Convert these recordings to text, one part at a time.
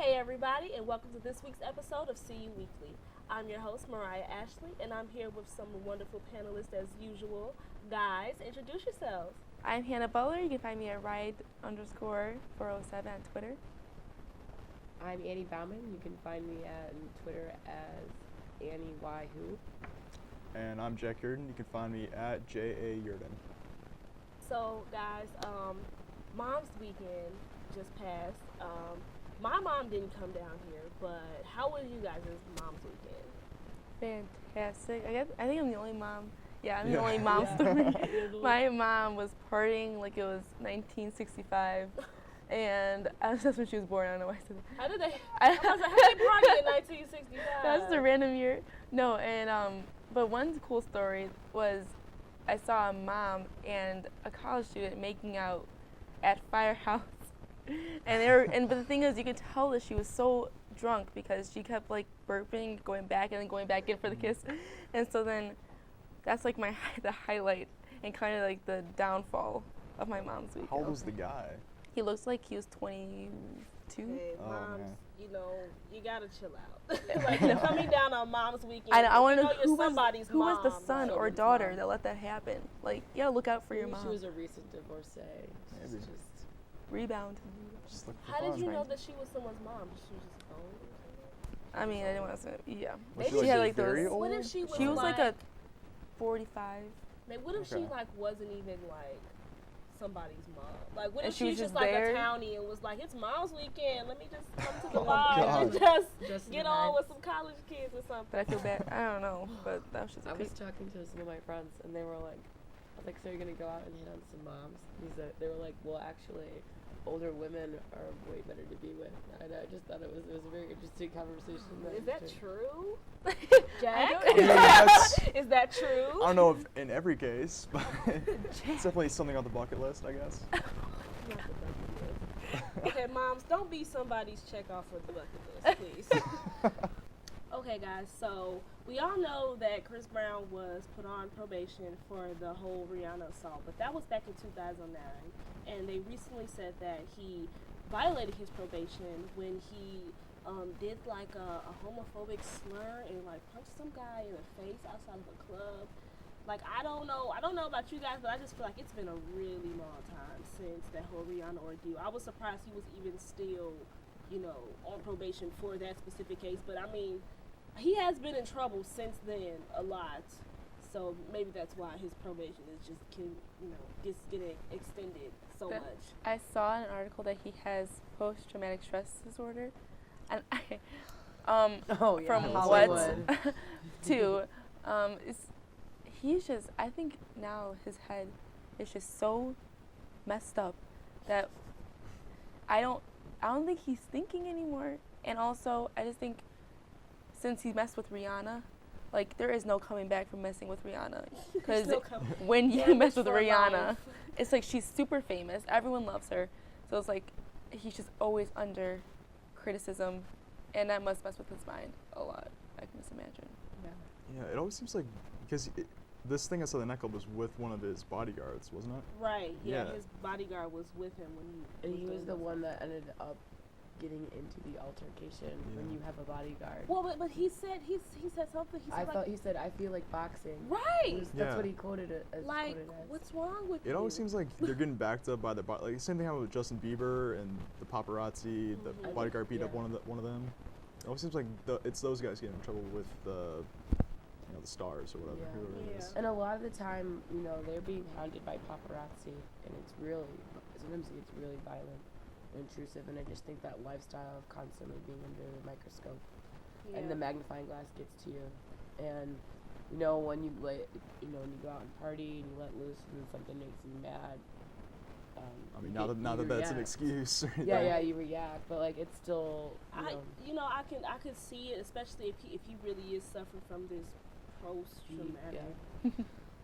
Hey everybody, and welcome to this week's episode of SeeYou Weekly. I'm your host, Mariah Ashley, and I'm here with some wonderful panelists as usual. Guys, introduce yourselves. I'm Hannah Butler. You can find me at ride_407 on Twitter. I'm Annie Bauman. You can find me on Twitter as Annie Y Who. And I'm Jack Yurden. You can find me at JA Yurden. So, guys, Mom's Weekend just passed. My mom didn't come down here, but how was you guys' Mom's Weekend? Fantastic. I think I'm the only mom. Yeah, I'm the only mom story. My mom was partying like it was 1965. And that's when she was born. I don't know why I said that. How did they? I was like, how did they party in 1965? That's a random year. No, and but one cool story was I saw a mom and a college student making out at Firehouse, and but the thing is, you could tell that she was so drunk because she kept like burping, going back and then going back in for the kiss, and so then that's like the highlight and kind of like the downfall of my mom's weekend. How old was the guy? He looks like he was 22. Hey, Oh, moms, man. you know, you gotta chill out. Like, coming down on Mom's Weekend. I want to know who was the son or daughter that let that happen. Like, you gotta look out for your Maybe mom. She was a recent divorcee. Maybe. She's just Rebound. Just look for How did fun. you know that she was someone's mom? She was just old or something? I mean, I didn't want to say. Yeah. Was Maybe she had like like very those. old? What if she was, She was like a 45. Man, what if she Okay. like wasn't even like somebody's mom? Like, what And if she she was was just just like there? a townie and was like, it's Mom's Weekend, let me just come to the Oh, lodge and God. just get on with some college kids or But something. I feel bad. I don't know. But that was just a I was creep. talking to some of my friends, and they were like, I was like, so you're gonna go out and hit on some moms? They were like, well, actually, older women are way better to be with. And I just thought it was a very interesting conversation. Is that true? I Jack? don't- I mean, that's, Is that true? I don't know if in every case, but it's definitely something on the bucket list, I guess. Okay, moms, don't be somebody's check off for the bucket list, please. Okay, guys, so we all know that Chris Brown was put on probation for the whole Rihanna assault, but that was back in 2009, and they recently said that he violated his probation when he did like a homophobic slur and like punched some guy in the face outside of a club. Like, I don't know about you guys, but I just feel like it's been a really long time since that whole Rihanna ordeal. I was surprised he was even still, on probation for that specific case. But I mean, he has been in trouble since then a lot. So maybe that's why his probation is just getting extended so But much. I saw in an article that he has post-traumatic stress disorder, and Oh, yeah. from Hollywood. what to he's just, I think now his head is just so messed up that I don't think he's thinking anymore. And also, I just think since he messed with Rihanna, like, there is no coming back from messing with Rihanna. Because when you mess with for Rihanna, life. it's like she's super famous. Everyone loves her. So it's like he's just always under criticism. And that must mess with his mind a lot, I can just imagine. Yeah, it always seems like, because this thing outside the nightclub was with one of his bodyguards, wasn't it? Right, yeah, Yeah. his bodyguard was with him when he And he was doing the this. one that ended up getting into the altercation when Yeah. you have a bodyguard. Well, but he said something. He said He said, I feel like boxing. right. That's Yeah. what he quoted it as. Like, quoted as. what's wrong with you? It always seems like they're getting backed up by the like same thing happened with Justin Bieber and the paparazzi. The Mhm. bodyguard beat up Yeah. one of them. It always seems like it's those guys getting in trouble with the stars or whatever. Yeah. Whoever it is. And a lot of the time, they're being hounded by paparazzi, and sometimes it gets really violent and intrusive, and I just think that lifestyle of constantly being under the microscope Yeah. and the magnifying glass gets to you. And, when you when you go out and party and you let loose and then something makes you mad. I mean, not that that's an excuse. Or anything. Yeah, you react, but like it's still, I can see it, especially if he really is suffering from this post-traumatic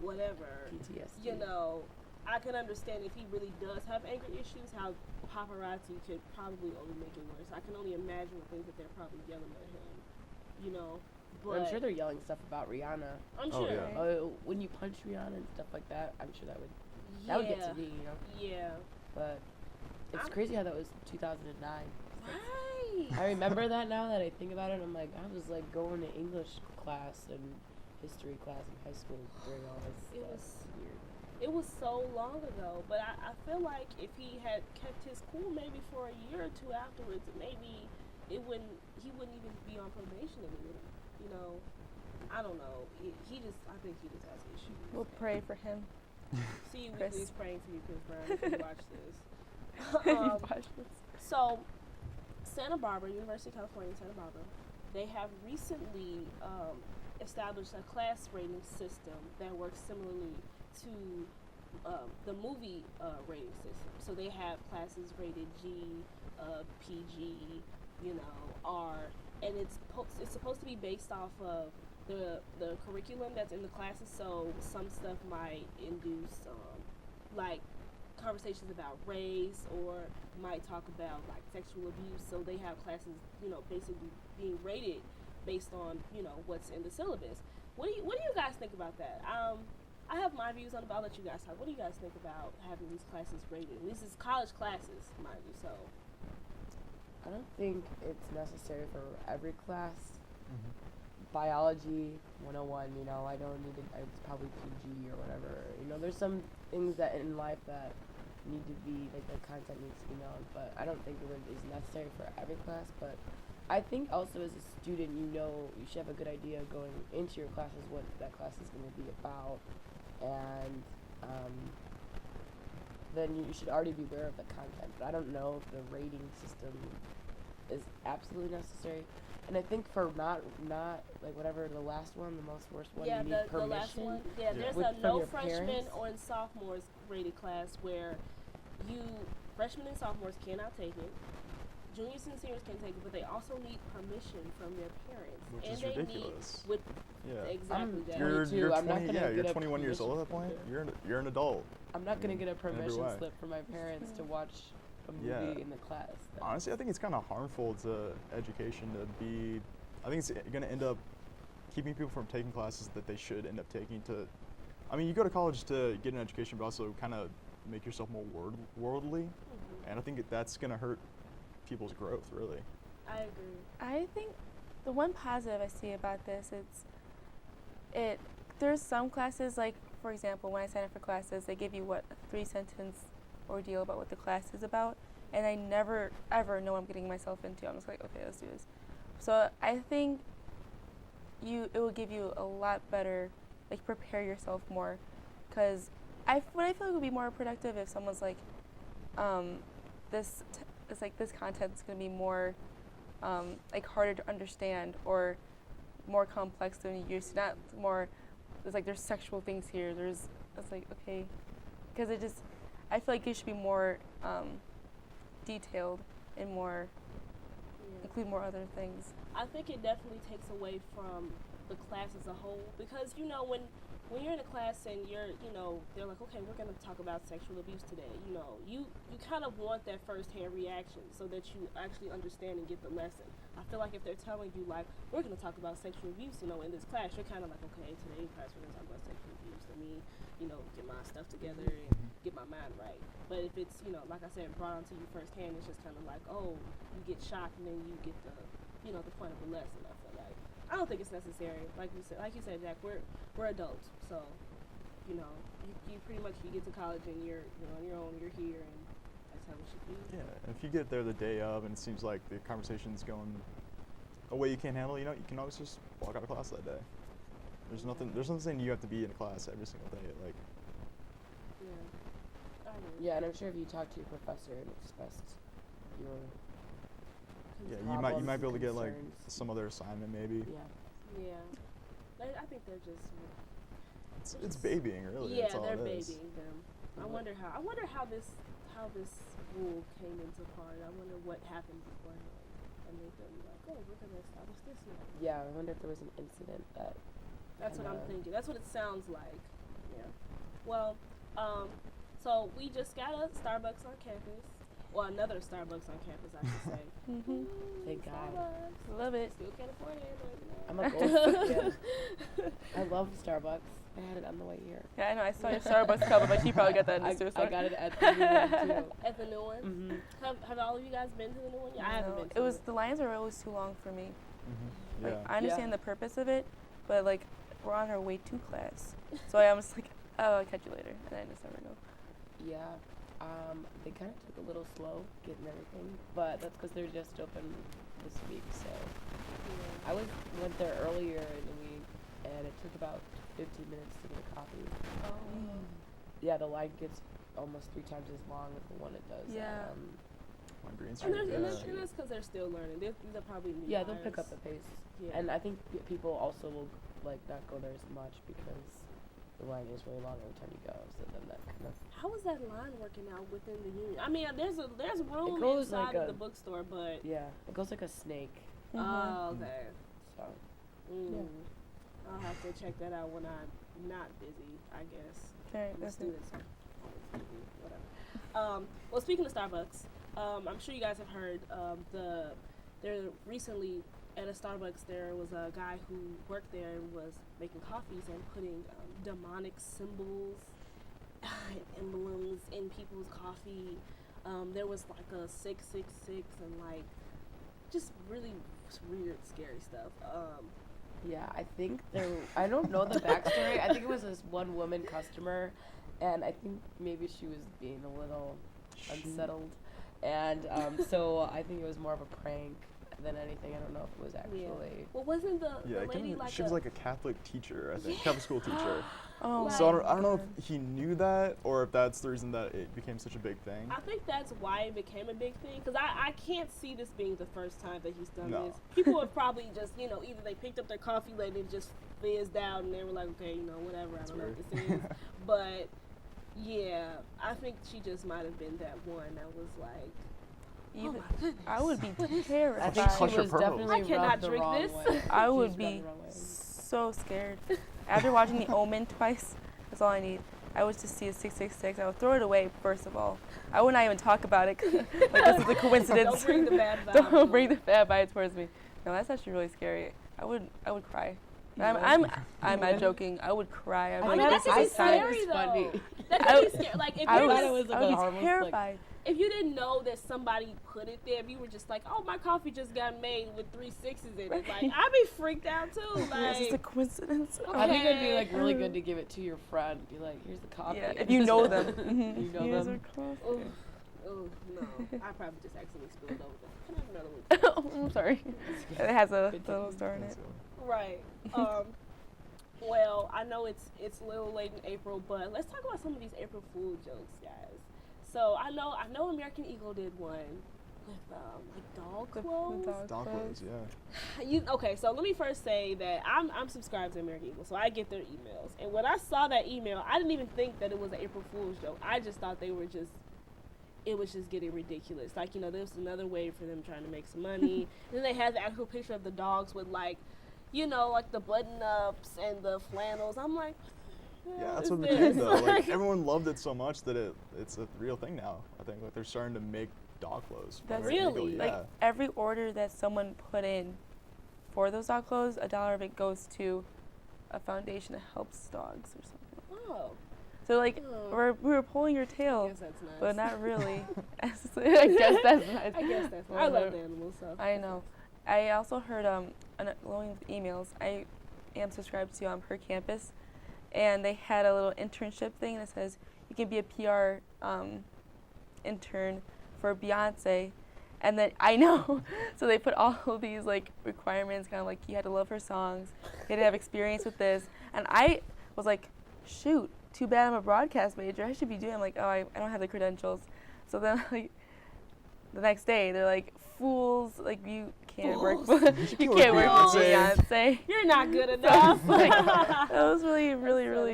whatever. PTSD. I can understand if he really does have anger issues, how paparazzi could probably only make it worse. I can only imagine the things that they're probably yelling at him, But I'm sure they're yelling stuff about Rihanna. I'm Oh, sure. yeah. When you punch Rihanna and stuff like that, I'm sure that would get to me, Yeah. But it's I'm- crazy how that was 2009. Right. right. I remember that now that I think about it. I'm like, I was like going to English class and history class in high school during all this It stuff. was- Weird. It was so long ago, but I feel like if he had kept his cool maybe for a year or two afterwards, maybe he wouldn't even be on probation anymore. You know, I don't know. I think he just has issues. We'll pray for him. SeeYou Chris. Weekly is praying for you, Chris Brown, if you watch this. If you watch this. So, Santa Barbara, University of California, Santa Barbara, they have recently established a class rating system that works similarly to the movie rating system. So they have classes rated G, PG, R, and it's supposed to be based off of the curriculum that's in the classes. So some stuff might induce like conversations about race, or might talk about like sexual abuse. So they have classes, basically being rated based on what's in the syllabus. What do you guys think about that? I have my views on it, but I'll let you guys talk. What do you guys think about having these classes rated? This is college classes, mind you. So I don't think it's necessary for every class. Mhm. Biology 101, I don't need it. It's probably PG or whatever. There's some things that in life that need to be, like, the content needs to be known, but I don't think it is necessary for every class. But I think also as a student, you should have a good idea going into your classes what that class is going to be about, and then you should already be aware of the content. But I don't know if the rating system is absolutely necessary. And I think for not like whatever the last one, the most worst one, yeah, you need the permission. last one. Yeah, Yeah. there's With- a from no your freshmen parents? or in sophomores rated class where freshmen and sophomores cannot take it. Juniors and seniors can take it, but they also need permission from their parents. Which and is they ridiculous. Need with Yeah. exactly that. You're 22, I'm not 20. gonna Yeah, get you're a 21 years old at that permission point. slip. You're an adult. I'm not gonna get a every permission way. slip from my parents to watch a movie Yeah. in the class. Honestly, I think it's kind of harmful to education to be. I think it's going to end up keeping people from taking classes that they should end up taking. You go to college to get an education, but also kind of make yourself more worldly. Mhm. And I think that's going to hurt people's growth, really. I agree. I think the one positive I see about this there's some classes, like for example when I sign up for classes, they give you a 3-sentence ordeal about what the class is about, and I never ever know what I'm getting myself into. I'm just like, okay, let's do this. So I think it will give you a lot better, like prepare yourself more, because I feel like it would be more productive if someone's like, this content's gonna be more like harder to understand or more complex than you used to. Not more. It's like there's sexual things here. It's like, okay, because I feel like it should be more detailed and more Yeah. include more other things. I think it definitely takes away from the class as a whole, because when you're in a class and they're like, okay, we're gonna talk about sexual abuse today. You kind of want that first-hand reaction so that you actually understand and get the lesson. I feel like if they're telling you like, we're gonna talk about sexual abuse, in this class, you're kind of like, okay, today in class we're gonna talk about sexual abuse. Let me, get my stuff together and get my mind right. But if it's, like I said, brought onto you firsthand, it's just kind of like, oh, you get shocked and then you get the point of the lesson. I feel like I don't think it's necessary. Like you said, Jack, we're adults, so you pretty much you get to college and you're on your own, you're here, and that's how it should be. Yeah, and if you get there the day of and it seems like the conversation's going a way you can't handle, you can always just walk out of class that day. There's nothing saying you have to be in class every single day. Like, Yeah. I agree. Yeah, and I'm sure if you talk to your professor and expressed your yeah, you might be able to get like concerns. some other assignment maybe. Yeah. Yeah. I think they're just. It's babying, really. Yeah, That's all they're it is. babying them. I wonder how this rule came into part. I wonder what happened beforehand and made them like, oh, we're gonna establish this now. Yeah, I wonder if there was an incident that. That's what I'm kinda- thinking. That's what it sounds like. Yeah. Well, so we just got a Starbucks on campus. Well, another Starbucks on campus, I should say. Mm-hmm. Thank God. Starbucks. Love it. Still can't afford it, but I'm a gold. Yeah. I love Starbucks. I had it on the way here. Yeah, I know. I saw your Starbucks cup, but you probably got that in the store. I got it at the new one too. At the new one? Mm-hmm. Have all of you guys been to the new one? Yeah, I haven't been to it was the lines are always too long for me. Mm-hmm. Like, Yeah. I understand the purpose of it, but like we're on our way to class, so I'm just like, oh, I'll catch you later, and I just never know. Yeah. They kind of took a little slow getting everything, but that's because they're just open this week. So I went there earlier in the week, and it took about 15 minutes to get a coffee. Oh. Yeah, the line gets almost 3 times as long as the one it does. Yeah. On Green And, Street. and Yeah. that's because they're still learning. They're probably new Yeah, they'll hires. pick up the pace. Yeah. And I think people also will like not go there as much because the line is really long every time you go. So then that kind of How is that line working out within the union? I mean, there's room goes inside like of a- the bookstore, but it goes like a snake. oh, okay. So Mm. I'll have to check that out when I'm not busy, I guess. Okay, The that's it. students are always busy, whatever. Well, speaking of Starbucks, I'm sure you guys have heard there recently at a Starbucks there was a guy who worked there and was making coffees and putting demonic symbols and emblems in people's coffee. There was like a 666 and like just really weird, scary stuff. yeah, I think I don't know the backstory. I think it was this one woman customer, and I think maybe she was being a little unsettled, and so I think it was more of a prank than anything. I don't know if it was actually. Well, wasn't the lady like she was like a Catholic teacher, I think, Catholic school teacher. Oh, So I don't know if he knew that or if that's the reason that it became such a big thing. I think that's why it became a big thing, because I can't see this being the first time that he's done No. this. People have probably just, either they picked up their coffee late and it just fizzed out and they were like, okay, whatever, I don't know what this is. But, yeah, I think she just might have been that one that was like, oh my goodness. I would be I terrified. think Clutch she your was pearls. definitely I cannot rubbed the drink wrong this. way. I She would was rubbed be the wrong way. so scared. After watching The Omen twice, that's all I need. I was to see a 666. I would throw it away, first of all. I would not even talk about it. Like, this is a coincidence. Don't bring the bad vibes. Don't bring the bad vibes towards me. No, that's actually really scary. I would cry. I'm not joking. I would cry. I'd be I mean, like, that this could be is sad. scary, funny. though. That could be scary. Like, if I you thought it was, was like I would a be harmless, terrified. if you didn't know that somebody put it there, if you were just like, oh, my coffee just got made with 3 6s in it, like, I'd be freaked out too. Is this a Like, coincidence? I think it'd be Okay. like really good to give it to your friend. Be like, here's the coffee. Yeah, if you know them. You know Here's them. a coffee. oh, no. I probably just accidentally spilled over. Can I have another one? Oh, I'm sorry. It has a Good little time. star in it. Right. Well, I know it's a little late in April, but let's talk about some of these April Fool jokes, guys. So I know American Eagle did one with like dog clothes. Dog clothes, yeah. Okay, so let me first say that I'm subscribed to American Eagle, so I get their emails. And when I saw that email, I didn't even think that it was an April Fool's joke. I just thought it was just getting ridiculous. Like, there was another way for them trying to make some money. And then they had the actual picture of the dogs with like, like the button-ups and the flannels. I'm like, Yeah, that's what what they're doing though. Like everyone loved it so much that it's a real thing now. I think like they're starting to make dog clothes. for That's American Really? Eagle, Like yeah. every order that someone put in for those dog clothes, $1 of it goes to a foundation that helps dogs or something. oh, So like Oh. we were pulling your I tail, guess that's nice. but not really. I guess that's nice. I guess that's nice. I love animals, so. I know. I also heard along with emails. I am subscribed to Per Campus, and they had a little internship thing that says you can be a PR intern for Beyonce, and then I know. So they put all of these like requirements, kind of like you had to love her songs, you had to have experience with this, and I was like, shoot, too bad I'm a broadcast major. I should be doing. I'm like, oh, I don't have the credentials. So then like the next day they're like, fools, like you can't work you can't work with Beyonce. You're not good enough. That was really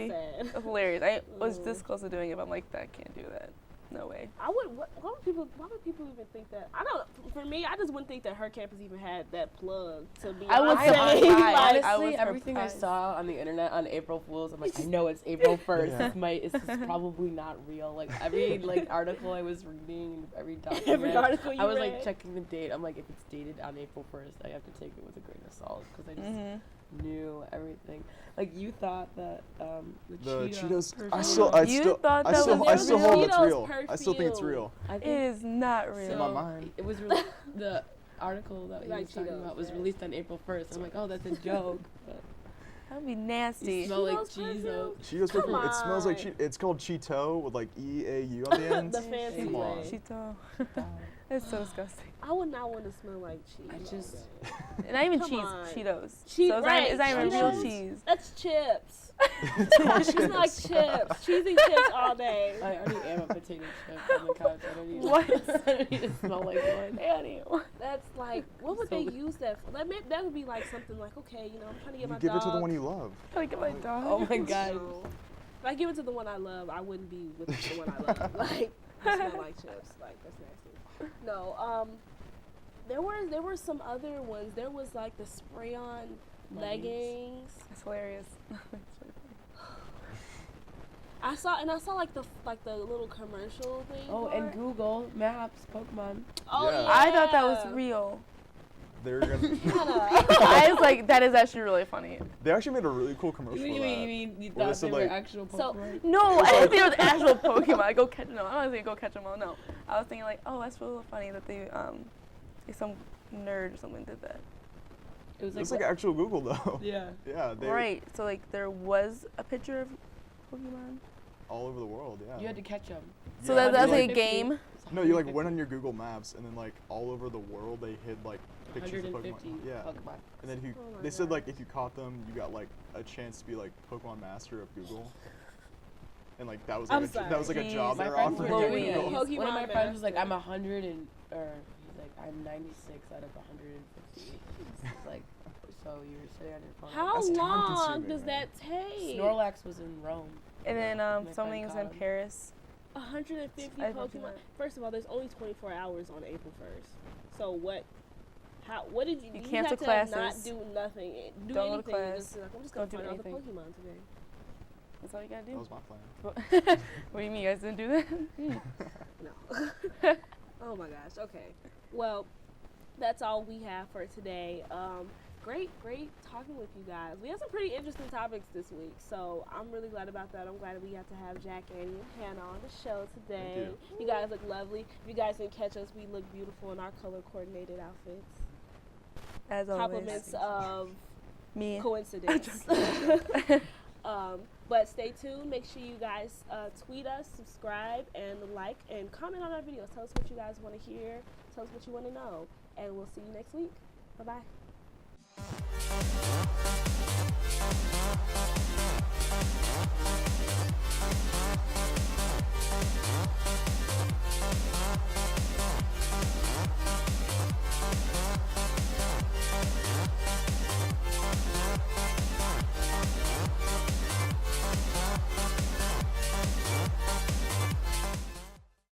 So sad. hilarious. I was this close to doing it, but I'm like, that can't do that. No way. I would. Why would people even think that? I don't. For me, I just wouldn't think that her campus even had that plug to be. I was Beyonce. surprised. Like, I Honestly, was everything I surprised. saw on the internet on April Fools, I'm like, I know it's April 1st. Yeah. This is probably not real. Like every article I was reading, every document, Every article you I was read. like checking the date. I'm like, if it's dated on April 1st, I have to take it with a grain of salt because I just knew everything. Like you thought that The Cheetos. perfume- You thought that I was still real? hold it's Cheetos real. I still think it's perfume. real. I It think is not real. In my mind. It was the article that he Like was talking Cheetos, about was yeah. released on April 1st. I'm like, oh, that's a joke. But That would be you nasty. smell like Cheetos cheese. perfume? Cheetos Come perfume. It smells like on. It's called Cheeto with like EAU on the end. The fancy Come on. way. Cheeto. It's so disgusting. I would not want to smell like cheese. I just And not even Come cheese, on. Cheetos. Cheese, So it's not even real Cheetos. cheese. That's chips. It's called It smells like chips. Cheesy chips all day. I already am a potato chip on the couch. I don't need What? I don't need to smell like one. That's like, what would So they good. use that for? That would be like something like, okay, I'm trying to get You my give dog. it to the one you love. Like my dog. Oh my god. No. If I give it to the one I love, I wouldn't be with the one I love. Like, I smell like chips. Like, that's nasty. No, there were some other ones. There was like the spray-on leggings. That's hilarious. I saw like the little commercial thing. Oh, for and it. Google Maps, Pokemon. Oh Yeah. yeah. I thought that was real. They're gonna. I was like, that is actually really funny. They actually made a really cool commercial. You for that. mean you Where they thought said, they were like- actual So- Pokemon? No, I didn't think it was actual Pokemon. I go catch them. I don't think go catch them all. No, I was thinking like, oh, that's really funny that they like some nerd or something did that. It was It's like, like actual Google though. yeah. Yeah, they Right. So like there was a picture of Pokemon. all over the world. Yeah. You had to catch them. So Yeah, that's they, like a game. No, you like went on your Google Maps and then like all over the world they hid like pictures of 150 Pokemon. Yeah. Pokemon. And then if you, Oh my they said God. like if you caught them, you got like a chance to be like Pokemon Master of Google. And like that was like I'm that was like a sorry. job My they were friends offering were at doing it. Google. Pokemon One of my friends was like, Master. I'm 100 and, or he's like, I'm 96 out of 150. It's like, so you were sitting on your phone. How That's long time-consuming, does man. that take? Snorlax was in Rome. And then My friend something was caught in him. Paris. 150 I don't Pokemon. know. First of all, there's only 24 hours on April 1st. So what? What did you? You You cancel had to not classes. do nothing. Do Don't go to anything. class. Just like, I'm just gonna Don't do find out the anything. Pokemon today. That's all you gotta That do. was my plan. What do you mean you guys didn't do that? No. Oh my gosh. Okay. Well, that's all we have for today. Great talking with you guys. We had some pretty interesting topics this week, so I'm really glad about that. I'm glad that we got to have Jack, Annie, and Hannah on the show today. Thank You guys look lovely. If you guys didn't catch us, we look beautiful in our color coordinated outfits. As always. Compliments of Me. coincidence. But stay tuned. Make sure you guys tweet us, subscribe, and like, and comment on our videos. Tell us what you guys want to hear. Tell us what you want to know. And we'll see you next week. Bye-bye.